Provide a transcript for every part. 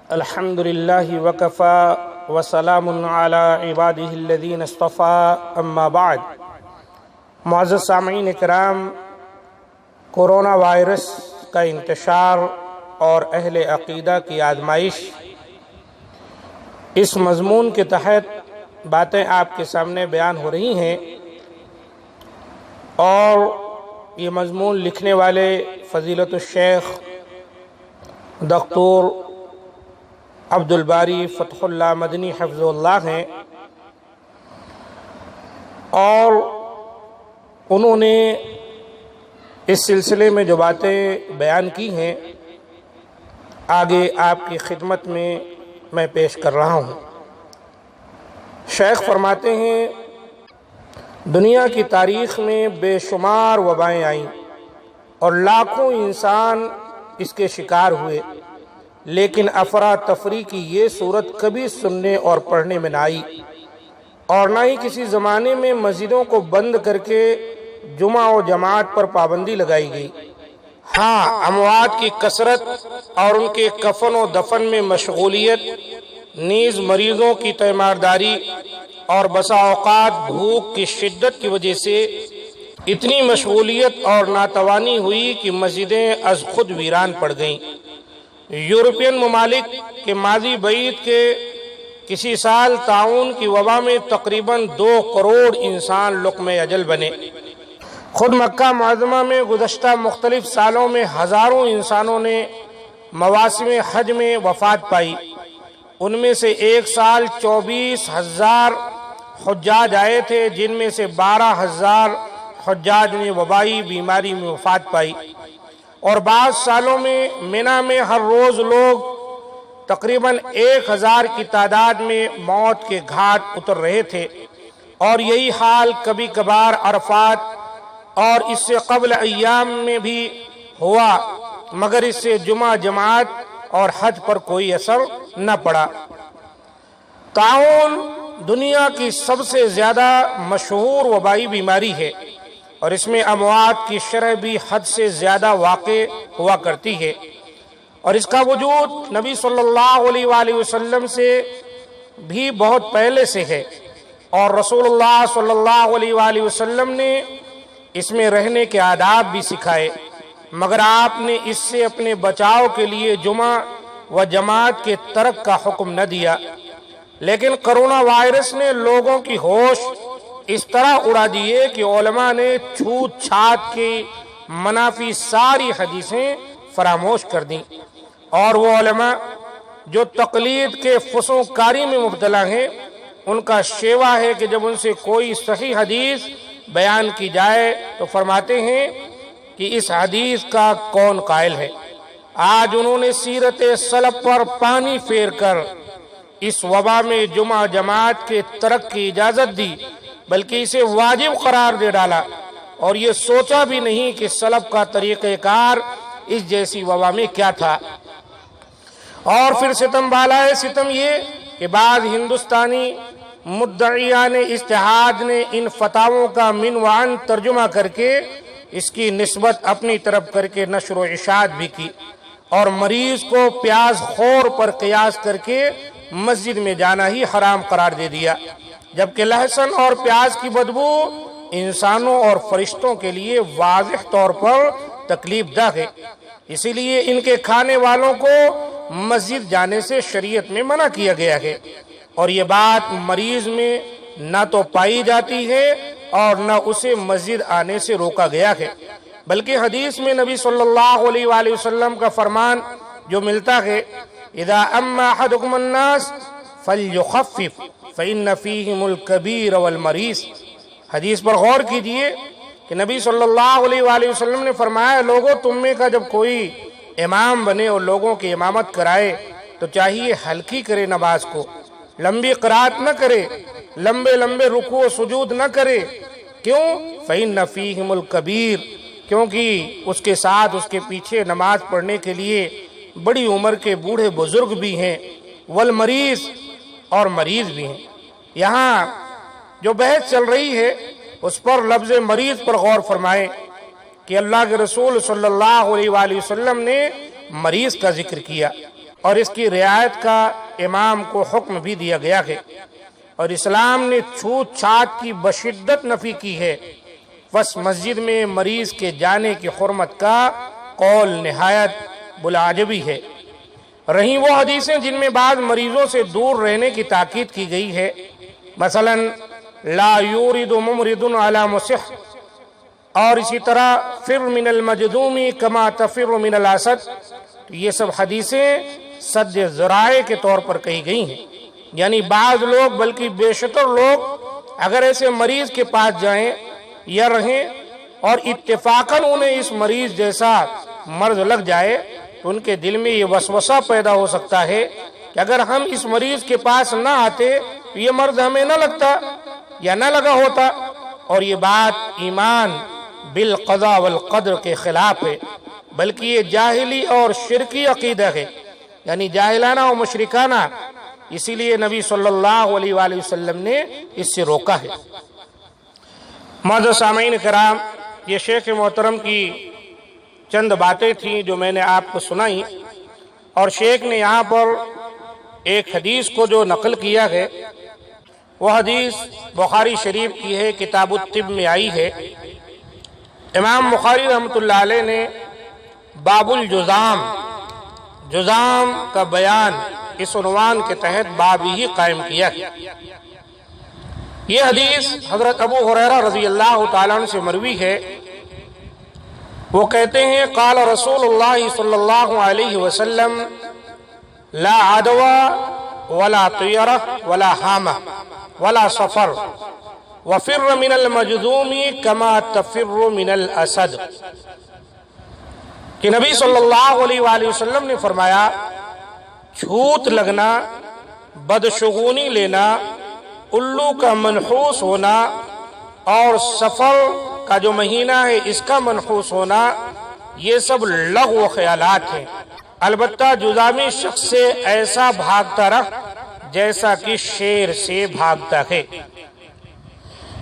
الحمد للہ وکفا وسلام علی عبادہ الذین اصطفیٰ اما بعد۔ معزز سامعین کرام، کورونا وائرس کا انتشار اور اہل عقیدہ کی آزمائش، اس مضمون کے تحت باتیں آپ کے سامنے بیان ہو رہی ہیں، اور یہ مضمون لکھنے والے فضیلت الشیخ دکتور عبد الباری فتح اللہ مدنی حفظ اللہ ہیں، اور انہوں نے اس سلسلے میں جو باتیں بیان کی ہیں آگے آپ کی خدمت میں پیش کر رہا ہوں۔ شیخ فرماتے ہیں، دنیا کی تاریخ میں بے شمار وبائیں آئیں اور لاکھوں انسان اس کے شکار ہوئے، لیکن افراتفری کی یہ صورت کبھی سننے اور پڑھنے میں نہ آئی، اور نہ ہی کسی زمانے میں مسجدوں کو بند کر کے جمعہ و جماعت پر پابندی لگائی گئی۔ ہاں، اموات کی کثرت اور ان کے کفن و دفن میں مشغولیت، نیز مریضوں کی تیمارداری اور بسا اوقات بھوک کی شدت کی وجہ سے اتنی مشغولیت اور ناتوانی ہوئی کہ مسجدیں از خود ویران پڑ گئیں۔ یورپین ممالک کے ماضی بعید کے کسی سال طاعون کی وبا میں تقریباً 2 کروڑ انسان لقمہ اجل بنے۔ خود مکہ معظمہ میں گزشتہ مختلف سالوں میں ہزاروں انسانوں نے مواسم حج میں وفات پائی۔ ان میں سے ایک سال 24,000 حجاج آئے تھے، جن میں سے 12,000 حجاج نے وبائی بیماری میں وفات پائی، اور بعض سالوں میں منی میں ہر روز لوگ تقریباً 1,000 کی تعداد میں موت کے گھاٹ اتر رہے تھے، اور یہی حال کبھی کبھار عرفات اور اس سے قبل ایام میں بھی ہوا، مگر اس سے جمعہ جماعت اور حج پر کوئی اثر نہ پڑا۔ طاعون دنیا کی سب سے زیادہ مشہور وبائی بیماری ہے، اور اس میں اموات کی شرح بھی حد سے زیادہ واقع ہوا کرتی ہے، اور اس کا وجود نبی صلی اللہ علیہ وآلہ وسلم سے بھی بہت پہلے سے ہے، اور رسول اللہ صلی اللہ علیہ وآلہ وسلم نے اس میں رہنے کے آداب بھی سکھائے، مگر آپ نے اس سے اپنے بچاؤ کے لیے جمعہ و جماعت کے ترک کا حکم نہ دیا۔ لیکن کرونا وائرس نے لوگوں کی ہوش اس طرح اڑا دیے کہ علماء نے چھوت چھات کی منافی ساری حدیثیں فراموش کر دیں، اور وہ علماء جو تقلید کے فسوں کاری میں مبتلا ہیں، ان کا شیوا ہے کہ جب ان سے کوئی صحیح حدیث بیان کی جائے تو فرماتے ہیں کہ اس حدیث کا کون قائل ہے۔ آج انہوں نے سیرت سلف پر پانی پھیر کر اس وبا میں جمعہ جماعت کے ترک کی اجازت دی، بلکہ اسے واجب قرار دے ڈالا، اور یہ سوچا بھی نہیں کہ سلف کا طریقہ کار اس جیسی وبا میں کیا تھا۔ اور پھر ستم بالائے ستم یہ کہ بعض ہندوستانی مدعیان اجتہاد نے ان فتاووں کا من وعن ترجمہ کر کے اس کی نسبت اپنی طرف کر کے نشر و اشاعت بھی کی، اور مریض کو پیاز خور پر قیاس کر کے مسجد میں جانا ہی حرام قرار دے دیا، جبکہ لہسن اور پیاز کی بدبو انسانوں اور فرشتوں کے لیے واضح طور پر تکلیف دہ ہے، اسی لیے ان کے کھانے والوں کو مسجد جانے سے شریعت میں منع کیا گیا ہے، اور یہ بات مریض میں نہ تو پائی جاتی ہے اور نہ اسے مسجد آنے سے روکا گیا ہے، بلکہ حدیث میں نبی صلی اللہ علیہ وآلہ وسلم کا فرمان جو ملتا ہے، اذا اما احدکم الناس فلیخفف فإن فیہم الکبیر والمریض۔ حدیث پر غور کیجئے کہ نبی صلی اللہ علیہ وآلہ وسلم نے فرمایا، لوگوں تم میں کا جب کوئی امام بنے اور لوگوں کی امامت کرائے تو چاہیے ہلکی کرے نماز کو، لمبی قرات نہ کرے، لمبے لمبے رکوع و سجود نہ کرے۔ کیوں؟ فإن فیہم الکبیر، کیونکہ اس کے ساتھ اس کے پیچھے نماز پڑھنے کے لیے بڑی عمر کے بوڑھے بزرگ بھی ہیں، والمریض، اور مریض بھی ہیں۔ یہاں جو بحث چل رہی ہے اس پر لفظ مریض پر غور فرمائیں کہ اللہ کے رسول صلی اللہ علیہ وآلہ وسلم نے مریض کا ذکر کیا، اور اس کی رعایت کا امام کو حکم بھی دیا گیا ہے، اور اسلام نے چھوت چھات کی بشدت نفی کی ہے۔ بس مسجد میں مریض کے جانے کی حرمت کا قول نہایت بلعجبی ہے۔ رہیں وہ حدیثیں جن میں بعض مریضوں سے دور رہنے کی تاکید کی گئی ہے، مثلا لا یورد ممرد علی مصح، اور اسی طرح فر من المجذوم کما تفر من الاسد، یہ سب حدیثیں سد ذرائع کے طور پر کہی گئی ہیں، یعنی بعض لوگ بلکہ بیشتر لوگ اگر ایسے مریض کے پاس جائیں یا رہیں اور اتفاقاً انہیں اس مریض جیسا مرض لگ جائے تو ان کے دل میں یہ وسوسہ پیدا ہو سکتا ہے کہ اگر ہم اس مریض کے پاس نہ آتے تو یہ مرض ہمیں نہ لگتا یا نہ لگا ہوتا، اور یہ بات ایمان بالقضاء والقدر کے خلاف ہے، بلکہ یہ جاہلی اور شرکی عقیدہ ہے، یعنی جاہلانہ و مشرکانہ، اسی لیے نبی صلی اللہ علیہ وآلہ وسلم نے اس سے روکا ہے۔ معزز سامعین کرام، یہ شیخ محترم کی چند باتیں تھیں جو میں نے آپ کو سنائی، اور شیخ نے یہاں پر ایک حدیث کو جو نقل کیا ہے وہ حدیث بخاری شریف کی ہے، کتاب الطب میں آئی ہے۔ امام بخاری رحمۃ اللہ علیہ نے باب الجذام، جذام کا بیان، اس عنوان کے تحت باب ہی قائم کیا ہے۔ یہ حدیث حضرت ابو ہریرہ رضی اللہ تعالیٰ عنہ سے مروی ہے۔ وہ کہتے ہیں قال رسول اللہ صلی اللہ علیہ وسلم لا عدوى ولا طیرہ ولا حامہ ولا سفر وفر من المجذوم کما تفر من الاسد، کہ نبی صلی اللہ علیہ وآلہ وسلم نے فرمایا چھوت لگنا، بدشگونی لینا، الو کا منحوس ہونا اور سفر کا جو مہینہ ہے اس کا منحوس ہونا، یہ سب لغو خیالات ہیں، البتہ جذامی شخص سے ایسا بھاگتا رہ جیسا کہ شیر سے بھاگتا ہے۔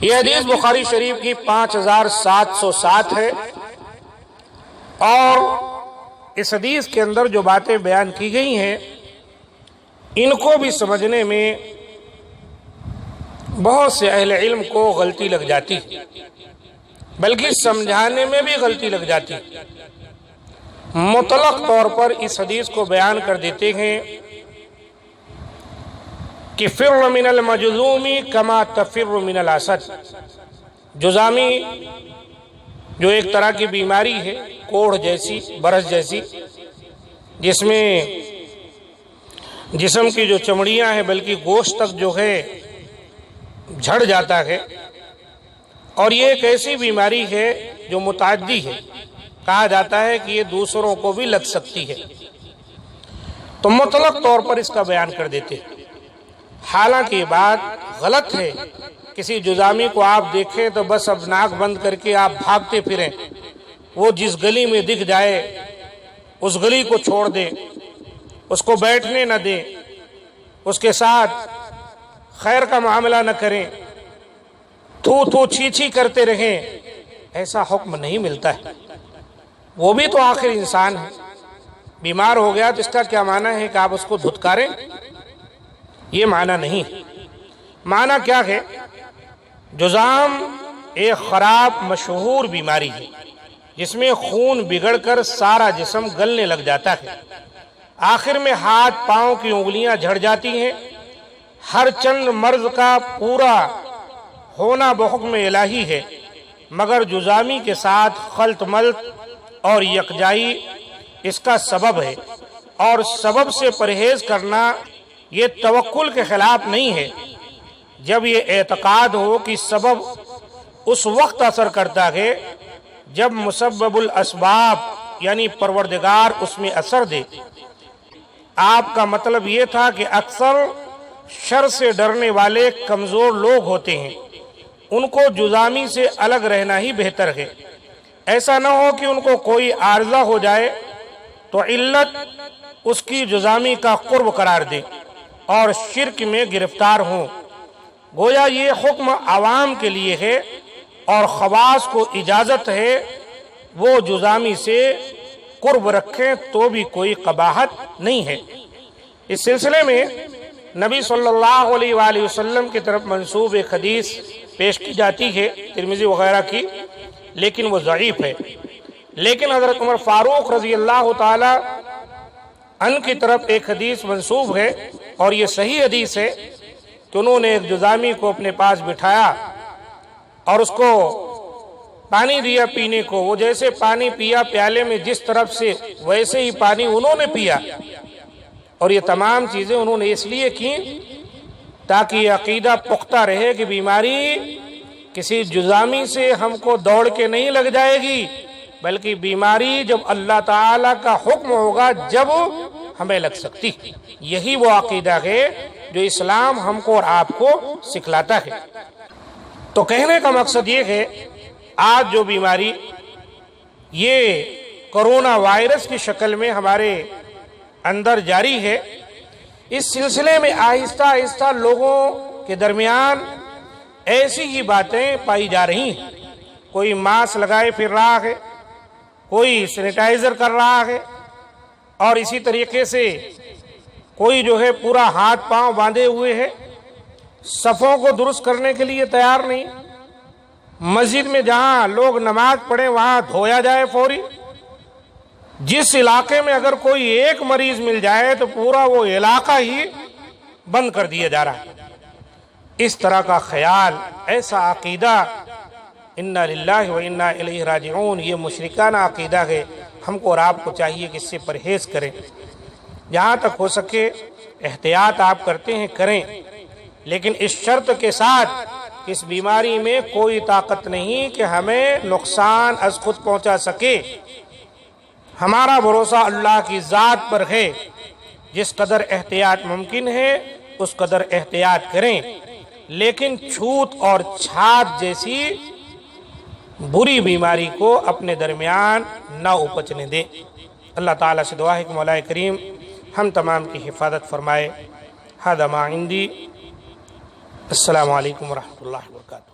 یہ حدیث بخاری شریف کی 5707 ہے، اور اس حدیث کے اندر جو باتیں بیان کی گئی ہیں ان کو بھی سمجھنے میں بہت سے اہل علم کو غلطی لگ جاتی، بلکہ سمجھانے میں بھی غلطی لگ جاتی۔ مطلق طور پر اس حدیث کو بیان کر دیتے ہیں کہ فر من المجذوم کما تفر من الاسد، جذامی جو ایک طرح کی بیماری ہے، کوڑھ جیسی، برس جیسی، جس میں جسم کی جو چمڑیاں ہیں بلکہ گوشت تک جو ہے جھڑ جاتا ہے، اور یہ ایک ایسی بیماری ہے جو متعدی ہے، کہا جاتا ہے کہ یہ دوسروں کو بھی لگ سکتی ہے، تو مطلق طور پر اس کا بیان کر دیتے ہیں۔ حالانکہ یہ بات غلط ہے، کسی جذامی کو آپ دیکھیں تو بس اب ناک بند کر کے آپ بھاگتے پھریں، وہ جس گلی میں دکھ جائے اس گلی کو چھوڑ دیں، اس کو بیٹھنے نہ دیں، اس کے ساتھ خیر کا معاملہ نہ کریں، تو چھی چھی کرتے رہیں، ایسا حکم نہیں ملتا ہے۔ وہ بھی تو آخر انسان ہے، بیمار ہو گیا تو اس کا کیا معنی ہے کہ آپ اس کو دھتکاریں؟ یہ معنی نہیں۔ معنی کیا ہے؟ جذام ایک خراب مشہور بیماری ہے جس میں خون بگڑ کر سارا جسم گلنے لگ جاتا ہے، آخر میں ہاتھ پاؤں کی انگلیاں جھڑ جاتی ہیں۔ ہر چند مرض کا پورا ہونا بحکم الہی ہے، مگر جذامی کے ساتھ خلط ملط اور یکجائی اس کا سبب ہے، اور سبب سے پرہیز کرنا یہ توکل کے خلاف نہیں ہے۔ جب یہ اعتقاد ہو کہ سبب اس وقت اثر کرتا ہے جب مسبب الاسباب یعنی پروردگار اس میں اثر دے۔ آپ کا مطلب یہ تھا کہ اکثر شر سے ڈرنے والے کمزور لوگ ہوتے ہیں، ان کو جذامی سے الگ رہنا ہی بہتر ہے۔ ایسا نہ ہو کہ ان کو کوئی عارضہ ہو جائے تو علت اس کی جذامی کا قرب قرار دے اور شرک میں گرفتار ہوں۔ گویا یہ حکم عوام کے لیے ہے اور خواص کو اجازت ہے وہ جذامی سے قرب رکھیں تو بھی کوئی قباحت نہیں ہے۔ اس سلسلے میں نبی صلی اللہ علیہ وآلہ وسلم کی طرف منسوب ایک حدیث پیش کی جاتی ہے ترمذی وغیرہ کی، لیکن وہ ضعیف ہے۔ لیکن حضرت عمر فاروق رضی اللہ تعالی عنہ کی طرف ایک حدیث منسوب ہے، اور یہ صحیح حدیث ہے کہ انہوں نے ایک جذامی کو اپنے پاس بٹھایا اور اس کو پانی دیا پینے کو۔ وہ جیسے پانی پیا پیالے میں جس طرف سے، ویسے ہی پانی انہوں نے پیا، اور یہ تمام چیزیں انہوں نے اس لیے کی تاکہ یہ عقیدہ پختہ رہے کہ بیماری کسی جذامی سے ہم کو دوڑ کے نہیں لگ جائے گی، بلکہ بیماری جب اللہ تعالیٰ کا حکم ہوگا جب ہمیں لگ سکتی۔ یہی وہ عقیدہ ہے جو اسلام ہم کو اور آپ کو سکھلاتا ہے۔ تو کہنے کا مقصد یہ ہے، آج جو بیماری یہ کرونا وائرس کی شکل میں ہمارے اندر جاری ہے، اس سلسلے میں آہستہ آہستہ لوگوں کے درمیان ایسی ہی باتیں پائی جا رہی ہیں۔ کوئی ماسک لگائے پھر رہا ہے، کوئی سینیٹائزر کر رہا ہے، اور اسی طریقے سے کوئی جو ہے پورا ہاتھ پاؤں باندھے ہوئے ہے، صفوں کو درست کرنے کے لیے تیار نہیں۔ مسجد میں جہاں لوگ نماز پڑھیں وہاں دھویا جائے فوری۔ جس علاقے میں اگر کوئی ایک مریض مل جائے تو پورا وہ علاقہ ہی بند کر دیا جا رہا ہے۔ اس طرح کا خیال، ایسا عقیدہ، انا للہ و انا الیہ راجعون، یہ مشرکانہ عقیدہ ہے۔ ہم کو اور آپ کو چاہیے کہ اس سے پرہیز کریں، جہاں تک ہو سکے احتیاط آپ کرتے ہیں کریں، لیکن اس شرط کے ساتھ اس بیماری میں کوئی طاقت نہیں کہ ہمیں نقصان از خود پہنچا سکے۔ ہمارا بھروسہ اللہ کی ذات پر ہے، جس قدر احتیاط ممکن ہے اس قدر احتیاط کریں، لیکن چھوت اور چھات جیسی بری بیماری کو اپنے درمیان نہ اپجنے دیں۔ اللہ تعالیٰ سے دعا ہے کہ مولا کریم ہم تمام کی حفاظت فرمائے۔ ھذا ما عندی، السلام علیکم ورحمۃ اللہ وبرکاتہ۔